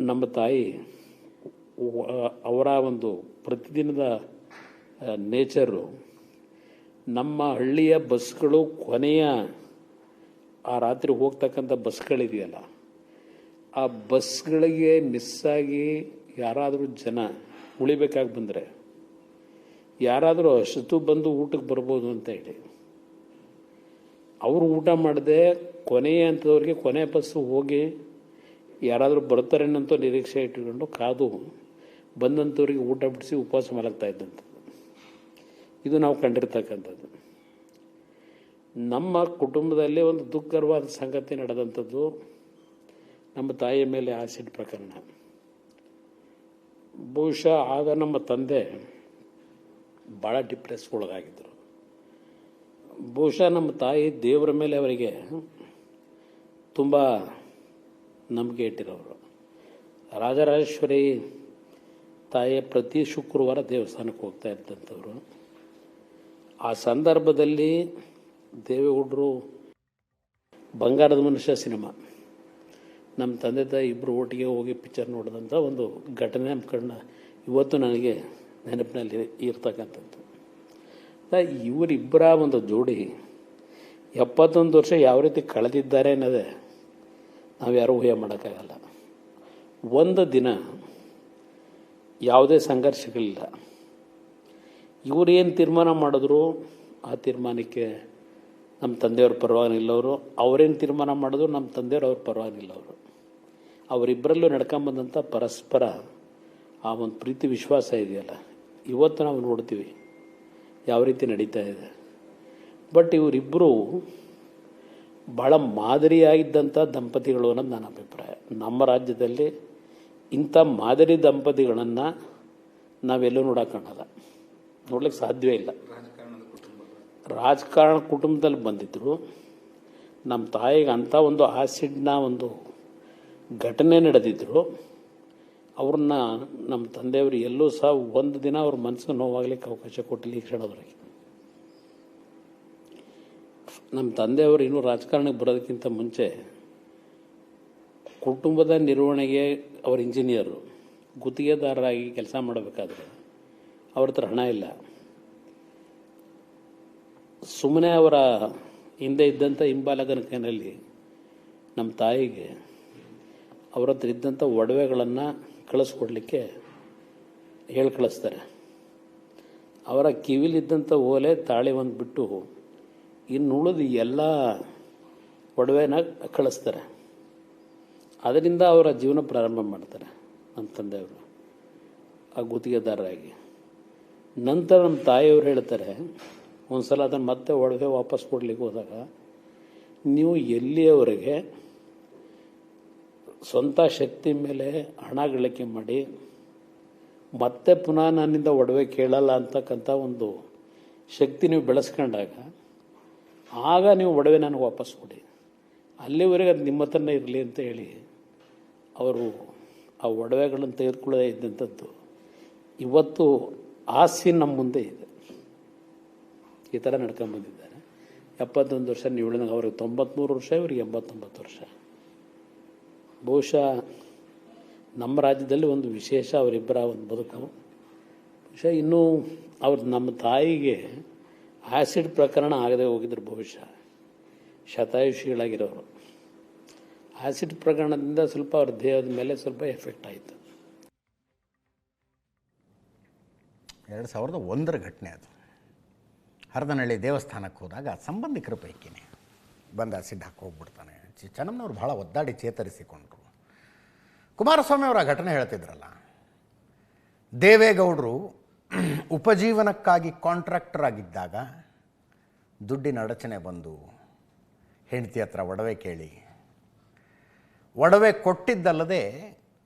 ನಮ್ಮ ತಾಯಿ ಅವರ ಒಂದು ಪ್ರತಿದಿನದ ನೇಚರು ನಮ್ಮ ಹಳ್ಳಿಯ ಬಸ್ಗಳು ಕೊನೆಯ ಆ ರಾತ್ರಿ ಹೋಗ್ತಕ್ಕಂಥ ಬಸ್ಗಳಿದೆಯಲ್ಲ, ಆ ಬಸ್ಗಳಿಗೆ ಮಿಸ್ಸಾಗಿ ಯಾರಾದರೂ ಜನ ಉಳಿಬೇಕಾಗಿ ಬಂದರೆ ಯಾರಾದರೂ ಅಷ್ಟು ಬಂದು ಊಟಕ್ಕೆ ಬರ್ಬೋದು ಅಂತ ಹೇಳಿ ಅವರು ಊಟ ಮಾಡದೆ ಕೊನೆಯ ಅಂಥವ್ರಿಗೆ ಕೊನೆ ಬಸ್ಸು ಹೋಗಿ ಯಾರಾದರೂ ಬರ್ತಾರೇನಂತ ನಿರೀಕ್ಷೆ ಇಟ್ಟುಕೊಂಡು ಕಾದು ಬಂದಂಥವ್ರಿಗೆ ಊಟ ಬಿಡಿಸಿ ಉಪವಾಸ ಮಲಗ್ತಾ ಇದ್ದಂಥದ್ದು ಇದು ನಾವು ಕಂಡಿರ್ತಕ್ಕಂಥದ್ದು. ನಮ್ಮ ಕುಟುಂಬದಲ್ಲಿ ಒಂದು ದುಃಖಕರವಾದ ಸಂಗತಿ ನಡೆದಂಥದ್ದು ನಮ್ಮ ತಾಯಿಯ ಮೇಲೆ ಆಸಿಡ್ ಪ್ರಕರಣ. ಬಹುಶಃ ಆಗ ನಮ್ಮ ತಂದೆ ಭಾಳ ಡಿಪ್ರೆಸ್ಗೊಳಗಾಗಿದ್ದರು. ಬಹುಶಃ ನಮ್ಮ ತಾಯಿ ದೇವರ ಮೇಲೆ ಅವರಿಗೆ ತುಂಬ ನಂಬಿಕೆ ಇಟ್ಟಿರೋರು. ರಾಜರಾಜೇಶ್ವರಿ ತಾಯಿಯ ಪ್ರತಿ ಶುಕ್ರವಾರ ದೇವಸ್ಥಾನಕ್ಕೆ ಹೋಗ್ತಾ ಇದ್ದಂಥವ್ರು. ಆ ಸಂದರ್ಭದಲ್ಲಿ ದೇವೇಗೌಡರು ಬಂಗಾರದ ಮನುಷ್ಯ ಸಿನಿಮಾ ನಮ್ಮ ತಂದೆ ತಾಯಿ ಇಬ್ಬರು ಒಟ್ಟಿಗೆ ಹೋಗಿ ಪಿಕ್ಚರ್ ನೋಡಿದಂಥ ಒಂದು ಘಟನೆ ಕಂಡು ಇವತ್ತು ನನಗೆ ನೆನಪಿನಲ್ಲಿ ಇರ್ತಕ್ಕಂಥದ್ದು. ಇವರಿಬ್ಬರ ಒಂದು ಜೋಡಿ 71 ವರ್ಷ ಯಾವ ರೀತಿ ಕಳೆದಿದ್ದಾರೆ ಅನ್ನೋದೇ ನಾವು ಯಾರೂ ಊಹೆ ಮಾಡೋಕ್ಕಾಗಲ್ಲ. ಒಂದು ದಿನ ಯಾವುದೇ ಸಂಘರ್ಷಗಳಿಲ್ಲ. ಇವರು ಏನು ತೀರ್ಮಾನ ಮಾಡಿದ್ರು ಆ ತೀರ್ಮಾನಕ್ಕೆ ನಮ್ಮ ತಂದೆಯವ್ರ ಪರವಾಗಿ ನಿಲ್ಲೋರು, ಅವರೇನು ತೀರ್ಮಾನ ಮಾಡಿದ್ರು ನಮ್ಮ ತಂದೆಯವ್ರು ಅವ್ರ ಪರವಾಗಿ ನಿಲ್ಲೋರು. ಅವರಿಬ್ಬರಲ್ಲೂ ನಡ್ಕೊಂಬಂದಂಥ ಪರಸ್ಪರ ಆ ಒಂದು ಪ್ರೀತಿ ವಿಶ್ವಾಸ ಇದೆಯಲ್ಲ, ಇವತ್ತು ನಾವು ನೋಡ್ತೀವಿ ಯಾವ ರೀತಿ ನಡೀತಾ ಇದೆ. ಬಟ್ ಇವರಿಬ್ಬರು ಭಾಳ ಮಾದರಿಯಾಗಿದ್ದಂಥ ದಂಪತಿಗಳು ಅನ್ನೋದು ನನ್ನ ಅಭಿಪ್ರಾಯ. ನಮ್ಮ ರಾಜ್ಯದಲ್ಲಿ ಇಂಥ ಮಾದರಿ ದಂಪತಿಗಳನ್ನು ನಾವೆಲ್ಲೂ ನೋಡೋಕ್ಕಾಗಲ್ಲ, ನೋಡ್ಲಿಕ್ಕೆ ಸಾಧ್ಯವೇ ಇಲ್ಲ. ರಾಜಕಾರಣ ಕುಟುಂಬದಲ್ಲಿ ಬಂದಿದ್ದರು. ನಮ್ಮ ತಾಯಿಗೆ ಅಂಥ ಒಂದು ಆಸಿಡ್ನ ಒಂದು ಘಟನೆ ನಡೆದಿದ್ದರು. ಅವ್ರನ್ನ ನಮ್ಮ ತಂದೆಯವರು ಎಲ್ಲೂ ಸಹ ಒಂದು ದಿನ ಅವ್ರ ಮನಸ್ಸಿಗೆ ನೋವಾಗಲಿಕ್ಕೆ ಅವಕಾಶ ಕೊಟ್ಟಿಲ್ಲ. ಈ ಕ್ಷಣದವರೆಗೆ ನಮ್ಮ ತಂದೆಯವರು ಇನ್ನೂ ರಾಜಕಾರಣಕ್ಕೆ ಬರೋದಕ್ಕಿಂತ ಮುಂಚೆ ಕುಟುಂಬದ ನಿರ್ವಹಣೆಗೆ ಅವ್ರ ಇಂಜಿನಿಯರು ಗುತ್ತಿಗೆದಾರರಾಗಿ ಕೆಲಸ ಮಾಡಬೇಕಾದ್ರೆ ಅವ್ರ ಹತ್ರ ಹಣ ಇಲ್ಲ. ಸುಮ್ಮನೆ ಅವರ ಹಿಂದೆ ಇದ್ದಂಥ ಹಿಂಬಾಲಕನ ಕೈನಲ್ಲಿ ನಮ್ಮ ತಾಯಿಗೆ ಅವ್ರ ಹತ್ರ ಇದ್ದಂಥ ಒಡವೆಗಳನ್ನು ಕಳಿಸ್ಕೊಡ್ಲಿಕ್ಕೆ ಹೇಳಿ ಕಳಿಸ್ತಾರೆ. ಅವರ ಕಿವಿಲಿದ್ದಂಥ ಓಲೆ ತಾಳಿ ಒಂದು ಬಿಟ್ಟು ಇನ್ನುಳಿದು ಎಲ್ಲ ಒಡವೆನ ಕಳಿಸ್ತಾರೆ. ಅದರಿಂದ ಅವರ ಜೀವನ ಪ್ರಾರಂಭ ಮಾಡ್ತಾರೆ ನಮ್ಮ ತಂದೆಯವರು ಆ ಗುತ್ತಿಗೆದಾರರಾಗಿ. ನಂತರ ನಮ್ಮ ತಾಯಿಯವರು ಹೇಳ್ತಾರೆ, ಒಂದು ಸಲ ಅದನ್ನು ಮತ್ತೆ ಒಡವೆ ವಾಪಸ್ ಕೊಡ್ಲಿಕ್ಕೆ ಹೋದಾಗ, ನೀವು ಎಲ್ಲಿಯವರೆಗೆ ಸ್ವಂತ ಶಕ್ತಿ ಮೇಲೆ ಹಣ ಗಳಿಕೆ ಮಾಡಿ ಮತ್ತೆ ಪುನಃ ನನ್ನಿಂದ ಒಡವೆ ಕೇಳಲ್ಲ ಅಂತಕ್ಕಂಥ ಒಂದು ಶಕ್ತಿ ನೀವು ಬೆಳೆಸ್ಕೊಂಡಾಗ ಆಗ ನೀವು ಒಡವೆ ನನಗೆ ವಾಪಸ್ ಕೊಡಿ, ಅಲ್ಲಿವರೆಗೆ ಅದು ನಿಮ್ಮ ಹತ್ರನೇ ಇರಲಿ ಅಂತ ಹೇಳಿ ಅವರು ಆ ಒಡವೆಗಳನ್ನು ತೆಗೆದುಕೊಳ್ಳದೇ ಇದ್ದಂಥದ್ದು ಇವತ್ತು ಆಸೆ ನಮ್ಮ ಮುಂದೆ ಇದೆ. ಈ ಥರ ನಡ್ಕೊಂಡ್ಬಂದಿದ್ದಾರೆ. 71 ವರ್ಷ ನೀವು ಹೇಳಿದಾಗ ಅವ್ರಿಗೆ 93 ವರ್ಷ, ಇವ್ರಿಗೆ 89 ವರ್ಷ. ಬಹುಶಃ ನಮ್ಮ ರಾಜ್ಯದಲ್ಲಿ ಒಂದು ವಿಶೇಷ ಅವರಿಬ್ಬರ ಒಂದು ಬದುಕು. ಬಹುಶಃ ಇನ್ನೂ ಅವ್ರು ನಮ್ಮ ತಾಯಿಗೆ ಆ್ಯಸಿಡ್ ಪ್ರಕರಣ ಆಗದೆ ಹೋಗಿದ್ರು. ಬಹುಶಃ ಶತಾಯುಷಿಗಳಾಗಿರೋರು. ಆ್ಯಸಿಡ್ ಪ್ರಕರಣದಿಂದ ಸ್ವಲ್ಪ ಅವ್ರ ದೇಹದ ಮೇಲೆ ಸ್ವಲ್ಪ ಎಫೆಕ್ಟ್ ಆಯಿತು. 2001ರ ಘಟನೆ ಅದು. ಹರದನಹಳ್ಳಿ ದೇವಸ್ಥಾನಕ್ಕೆ ಹೋದಾಗ ಸಂಬಂಧಿಕರ ಪೈಕಿನೇ ಬಂದು ಆಸಿಡ್ ಹಾಕಿ ಹೋಗ್ಬಿಡ್ತಾನೆ. ಚೆನ್ನಮ್ಮನವ್ರು ಭಾಳ ಒದ್ದಾಡಿ ಚೇತರಿಸಿಕೊಂಡ್ರು. ಕುಮಾರಸ್ವಾಮಿ ಅವರ ಘಟನೆ ಹೇಳ್ತಿದ್ರಲ್ಲ, ದೇವೇಗೌಡರು ಉಪಜೀವನಕ್ಕಾಗಿ ಕಾಂಟ್ರಾಕ್ಟರ್ ಆಗಿದ್ದಾಗ ದುಡ್ಡಿನ ಅಡಚಣೆ ಬಂದು ಹೆಂಡತಿ ಹತ್ರ ಒಡವೆ ಕೇಳಿ, ಒಡವೆ ಕೊಟ್ಟಿದ್ದಲ್ಲದೆ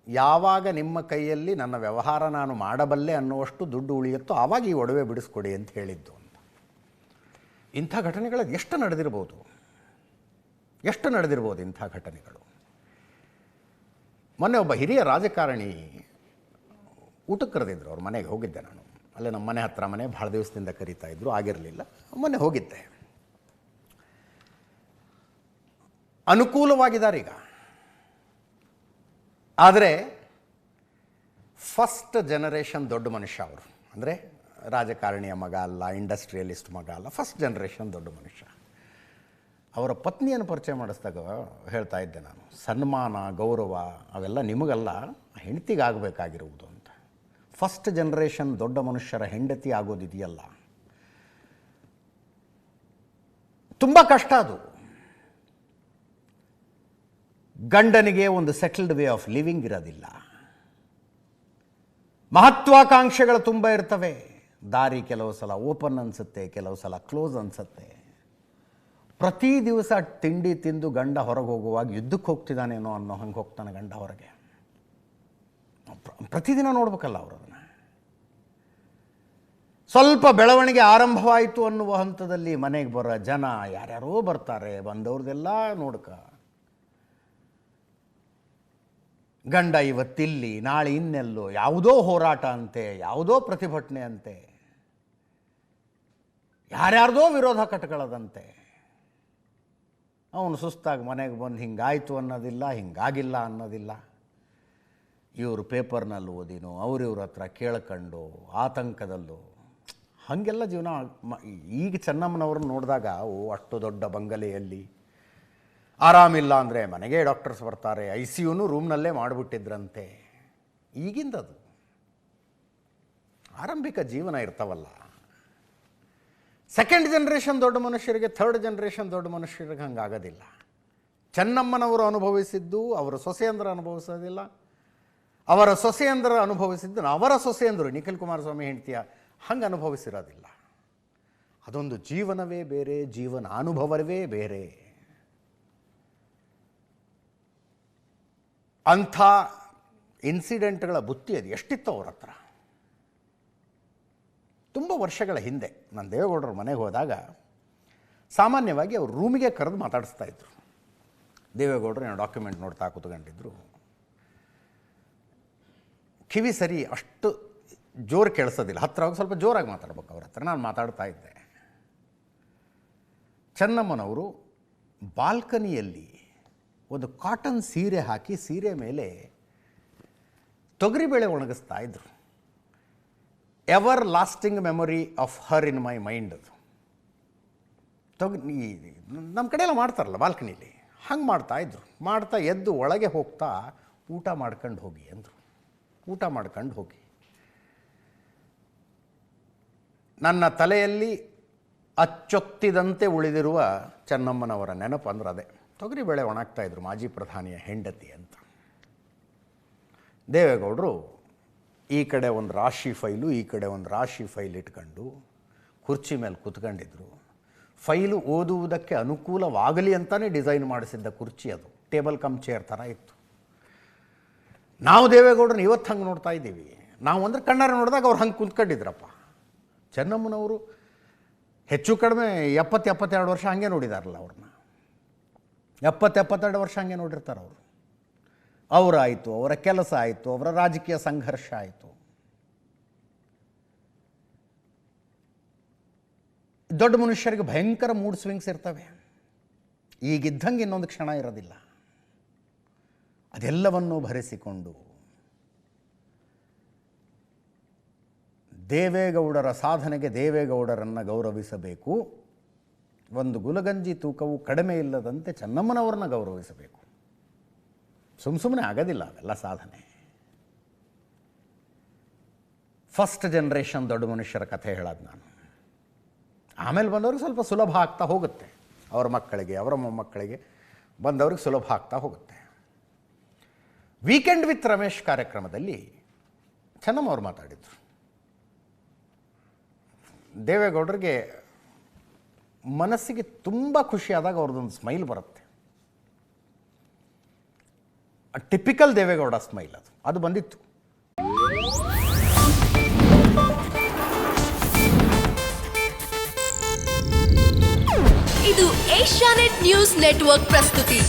ಯಾವಾಗ ನಿಮ್ಮ ಕೈಯಲ್ಲಿ ನನ್ನ ವ್ಯವಹಾರ ನಾನು ಮಾಡಬಲ್ಲೆ ಅನ್ನುವಷ್ಟು ದುಡ್ಡು ಉಳಿಯುತ್ತೋ ಆವಾಗ ಈ ಒಡವೆ ಬಿಡಿಸ್ಕೊಡಿ ಅಂತ ಹೇಳಿದ್ದು ಅಂತ. ಇಂಥ ಘಟನೆಗಳು ಎಷ್ಟು ನಡೆದಿರ್ಬೋದು ಇಂಥ ಘಟನೆಗಳು. ಮೊನ್ನೆ ಒಬ್ಬ ಹಿರಿಯ ರಾಜಕಾರಣಿ ಊಟಕ್ಕೆ ಕರೆದಿದ್ರು. ಅವ್ರ ಮನೆಗೆ ಹೋಗಿದ್ದೆ ನಾನು. ಅಲ್ಲೇ ನಮ್ಮ ಮನೆ ಹತ್ರ ಮನೆ, ಭಾಳ ದಿವಸದಿಂದ ಕರೀತಾ ಇದ್ರು, ಆಗಿರಲಿಲ್ಲ. ಮೊನ್ನೆ ಹೋಗಿದ್ದೆ. ಅನುಕೂಲವಾಗಿದ್ದಾರೆ ಈಗ. ಆದರೆ ಫಸ್ಟ್ ಜನರೇಷನ್ ದೊಡ್ಡ ಮನುಷ್ಯ ಅವರು. ಅಂದರೆ ರಾಜಕಾರಣಿಯ ಮಗ ಅಲ್ಲ, ಇಂಡಸ್ಟ್ರಿಯಲಿಸ್ಟ್ ಮಗ ಅಲ್ಲ, ಫಸ್ಟ್ ಜನರೇಷನ್ ದೊಡ್ಡ ಮನುಷ್ಯ. ಅವರ ಪತ್ನಿಯನ್ನು ಪರಿಚಯ ಮಾಡಿಸಿದಾಗ ಹೇಳ್ತಾ ಇದ್ದೆ ನಾನು, ಸನ್ಮಾನ ಗೌರವ ಅವೆಲ್ಲ ನಿಮಗಲ್ಲ, ಹೆಂಡತಿಗಾಗಬೇಕಾಗಿರುವುದು ಅಂತ. ಫಸ್ಟ್ ಜನರೇಷನ್ ದೊಡ್ಡ ಮನುಷ್ಯರ ಹೆಂಡತಿ ಆಗೋದಿದೆಯಲ್ಲ, ತುಂಬ ಕಷ್ಟ ಅದು. ಗಂಡನಿಗೆ ಒಂದು ಸೆಟಲ್ಡ್ ವೇ ಆಫ್ ಲಿವಿಂಗ್ ಇರೋದಿಲ್ಲ, ಮಹತ್ವಾಕಾಂಕ್ಷೆಗಳು ತುಂಬ ಇರ್ತವೆ. ದಾರಿ ಕೆಲವು ಸಲ ಓಪನ್ ಅನಿಸುತ್ತೆ, ಕೆಲವು ಸಲ ಕ್ಲೋಸ್ ಅನಿಸುತ್ತೆ. ಪ್ರತಿ ದಿವಸ ತಿಂಡಿ ತಿಂದು ಗಂಡ ಹೊರಗೆ ಹೋಗುವಾಗ ಯುದ್ಧಕ್ಕೆ ಹೋಗ್ತಿದ್ದಾನೇನೋ ಅನ್ನೋ ಹಂಗೆ ಹೋಗ್ತಾನೆ ಗಂಡ ಹೊರಗೆ. ಪ್ರತಿದಿನ ನೋಡ್ಬೇಕಲ್ಲ ಅವರು ಅದನ್ನು. ಸ್ವಲ್ಪ ಬೆಳವಣಿಗೆ ಆರಂಭವಾಯಿತು ಅನ್ನುವ ಹಂತದಲ್ಲಿ ಮನೆಗೆ ಬರೋ ಜನ ಯಾರ್ಯಾರೋ ಬರ್ತಾರೆ, ಬಂದವ್ರದ್ದೆಲ್ಲ ನೋಡ್ಕ. ಗಂಡ ಇವತ್ತಿಲ್ಲಿ, ನಾಳೆ ಇನ್ನೆಲ್ಲೋ, ಯಾವುದೋ ಹೋರಾಟ ಅಂತೆ, ಯಾವುದೋ ಪ್ರತಿಭಟನೆ ಅಂತೆ, ಯಾರ್ಯಾರ್ದೋ ವಿರೋಧ ಕಟ್ಕೊಳ್ಳೋದಂತೆ. ಅವನು ಸುಸ್ತಾಗಿ ಮನೆಗೆ ಬಂದು ಹಿಂಗಾಯಿತು ಅನ್ನೋದಿಲ್ಲ, ಹಿಂಗಾಗಿಲ್ಲ ಅನ್ನೋದಿಲ್ಲ. ಇವರು ಪೇಪರ್ನಲ್ಲಿ ಓದಿನೋ ಅವ್ರಿವ್ರ ಹತ್ರ ಕೇಳ್ಕೊಂಡು ಆತಂಕದಲ್ಲೂ ಹಾಗೆಲ್ಲ ಜೀವನ. ಈಗ ಚೆನ್ನಮ್ಮನವ್ರನ್ನ ನೋಡಿದಾಗ ಅಷ್ಟು ದೊಡ್ಡ ಬಂಗಲೆಯಲ್ಲಿ ಆರಾಮಿಲ್ಲ ಅಂದರೆ ಮನೆಗೆ ಡಾಕ್ಟರ್ಸ್ ಬರ್ತಾರೆ, ICUನೂ ರೂಮ್ನಲ್ಲೇ ಮಾಡಿಬಿಟ್ಟಿದ್ರಂತೆ. ಈಗಿಂದದು ಆರಂಭಿಕ ಜೀವನ ಇರ್ತಾವಲ್ಲ. ಸೆಕೆಂಡ್ ಜನರೇಷನ್ ದೊಡ್ಡ ಮನುಷ್ಯರಿಗೆ, ಥರ್ಡ್ ಜನರೇಷನ್ ದೊಡ್ಡ ಮನುಷ್ಯರಿಗೆ ಹಂಗಾಗೋದಿಲ್ಲ. ಚೆನ್ನಮ್ಮನವರು ಅನುಭವಿಸಿದ್ದು ಅವರ ಸೊಸೆಯಂದರು ಅನುಭವಿಸೋದಿಲ್ಲ, ಅವರ ಸೊಸೆಯಂದರು ಅನುಭವಿಸಿದ್ದು ಅವರ ಸೊಸೆಯಂದರು ನಿಖಿಲ್ ಕುಮಾರಸ್ವಾಮಿ ಹೆಂಡತಿಯ ಹಂಗೆ ಅನುಭವಿಸಿರೋದಿಲ್ಲ. ಅದೊಂದು ಜೀವನವೇ ಬೇರೆ, ಜೀವನ ಅನುಭವವೇ ಬೇರೆ. ಅಂಥ ಇನ್ಸಿಡೆಂಟ್ಗಳ ಬುತ್ತಿ ಅದು ಎಷ್ಟಿತ್ತು ಅವ್ರ ಹತ್ರ. ತುಂಬ ವರ್ಷಗಳ ಹಿಂದೆ ನಾನು ದೇವೇಗೌಡರ ಮನೆಗೆ ಹೋದಾಗ ಸಾಮಾನ್ಯವಾಗಿ ಅವ್ರು ರೂಮಿಗೆ ಕರೆದು ಮಾತಾಡಿಸ್ತಾ ಇದ್ರು. ದೇವೇಗೌಡರು ಏನೋ ಡಾಕ್ಯುಮೆಂಟ್ ನೋಡ್ತಾ ಕೂತ್ಕೊಂಡಿದ್ರು. ಕಿವಿ ಸರಿ ಅಷ್ಟು ಜೋರು ಕೇಳಿಸೋದಿಲ್ಲ, ಹತ್ತಿರ ಹೋಗಿ ಸ್ವಲ್ಪ ಜೋರಾಗಿ ಮಾತಾಡ್ಬೇಕು ಅವ್ರ ಹತ್ರ. ನಾನು ಮಾತಾಡ್ತಾ ಇದ್ದೆ. ಚೆನ್ನಮ್ಮನವರು ಬಾಲ್ಕನಿಯಲ್ಲಿ ಒಂದು ಕಾಟನ್ ಸೀರೆ ಹಾಕಿ, ಸೀರೆ ಮೇಲೆ ತೊಗರಿಬೇಳೆ ಒಣಗಿಸ್ತಾ ಇದ್ರು. Ever lasting memory of her in my mind. ಅದು ನಮ್ಮ ಕಡೆ ಎಲ್ಲ ಮಾಡ್ತಾರಲ್ಲ ಬಾಲ್ಕನಿಲಿ, ಹಂಗೆ ಮಾಡ್ತಾಯಿದ್ರು. ಮಾಡ್ತಾ ಎದ್ದು ಒಳಗೆ ಹೋಗ್ತಾ ಊಟ ಮಾಡ್ಕೊಂಡು ಹೋಗಿ ಅಂದರು. ಊಟ ಮಾಡ್ಕೊಂಡು ಹೋಗಿ. ನನ್ನ ತಲೆಯಲ್ಲಿ ಅಚ್ಚೊತ್ತಿದಂತೆ ಉಳಿದಿರುವ ಚೆನ್ನಮ್ಮನವರ ನೆನಪು ಅಂದ್ರೆ ಅದೇ. ತೊಗರಿಬೇಳೆ ಒಣಗ್ತಾಯಿದ್ರು, ಮಾಜಿ ಪ್ರಧಾನಿಯ ಹೆಂಡತಿ ಅಂತ. ದೇವೇಗೌಡರು ಈ ಕಡೆ ಒಂದು ರಾಶಿ ಫೈಲು, ಈ ಕಡೆ ಒಂದು ರಾಶಿ ಫೈಲ್ ಇಟ್ಕೊಂಡು ಕುರ್ಚಿ ಮೇಲೆ ಕೂತ್ಕೊಂಡಿದ್ರು. ಫೈಲು ಓದುವುದಕ್ಕೆ ಅನುಕೂಲವಾಗಲಿ ಅಂತಲೇ ಡಿಸೈನ್ ಮಾಡಿಸಿದ್ದ ಕುರ್ಚಿ ಅದು, ಟೇಬಲ್ ಕಮ್ ಚೇರ್ ಥರ ಇತ್ತು. ನಾವು ದೇವೇಗೌಡರನ್ನ ಇವತ್ತು ಹಂಗೆ ನೋಡ್ತಾ ಇದ್ದೀವಿ. ನಾವು ಅಂದರೆ ಕಣ್ಣಾರೆ ನೋಡಿದಾಗ ಅವ್ರು ಹಂಗೆ ಕುಂತ್ಕೊಂಡಿದ್ರಪ್ಪ. ಚೆನ್ನಮ್ಮನವರು ಹೆಚ್ಚು ಕಡಿಮೆ 70-72 ವರ್ಷ ಹಂಗೆ ನೋಡಿದಾರಲ್ಲ ಅವ್ರನ್ನ. 70-72 ವರ್ಷ ಹಂಗೆ ನೋಡಿರ್ತಾರೆ ಅವರು. ಅವರಾಯಿತು, ಅವರ ಕೆಲಸ ಆಯಿತು, ಅವರ ರಾಜಕೀಯ ಸಂಘರ್ಷ ಆಯಿತು. ದೊಡ್ಡ ಮನುಷ್ಯರಿಗೆ ಭಯಂಕರ ಮೂಡ್ ಸ್ವಿಂಗ್ಸ್ ಇರ್ತವೆ. ಈಗಿದ್ದಂಗೆ ಇನ್ನೊಂದು ಕ್ಷಣ ಇರೋದಿಲ್ಲ. ಅದೆಲ್ಲವನ್ನೂ ಭರಿಸಿಕೊಂಡು ದೇವೇಗೌಡರ ಸಾಧನೆಗೆ ದೇವೇಗೌಡರನ್ನು ಗೌರವಿಸಬೇಕು. ಒಂದು ಗುಲಗಂಜಿ ತೂಕವು ಕಡಿಮೆ ಇಲ್ಲದಂತೆ ಚೆನ್ನಮ್ಮನವ್ರನ್ನ ಗೌರವಿಸಬೇಕು. ಸುಮ್ಮನೆ ಆಗೋದಿಲ್ಲ ಅವೆಲ್ಲ ಸಾಧನೆ. ಫಸ್ಟ್ ಜನರೇಷನ್ ದೊಡ್ಡ ಮನುಷ್ಯರ ಕಥೆ ಹೇಳೋದು ನಾನು. ಆಮೇಲೆ ಬಂದವ್ರಿಗೆ ಸ್ವಲ್ಪ ಸುಲಭ ಆಗ್ತಾ ಹೋಗುತ್ತೆ. ಅವ್ರ ಮಕ್ಕಳಿಗೆ, ಅವರ ಮೊಮ್ಮಕ್ಕಳಿಗೆ ಬಂದವ್ರಿಗೆ ಸುಲಭ ಆಗ್ತಾ ಹೋಗುತ್ತೆ. ವೀಕೆಂಡ್ ವಿತ್ ರಮೇಶ್ ಕಾರ್ಯಕ್ರಮದಲ್ಲಿ ಚೆನ್ನಮ್ಮ ಅವ್ರು ಮಾತಾಡಿದರು. ದೇವೇಗೌಡರಿಗೆ ಮನಸ್ಸಿಗೆ ತುಂಬ ಖುಷಿಯಾದಾಗ ಅವ್ರದ್ದೊಂದು ಸ್ಮೈಲ್ ಬರುತ್ತೆ. ಟಿಪಿಕಲ್ ದೇವೇಗೌಡ ಸ್ಮೈಲ್ ಅದು ಬಂದಿತ್ತು. ಇದು ಏಷ್ಯಾನೆಟ್ ನ್ಯೂಸ್ ನೆಟ್ವರ್ಕ್ ಪ್ರಸ್ತುತಿ.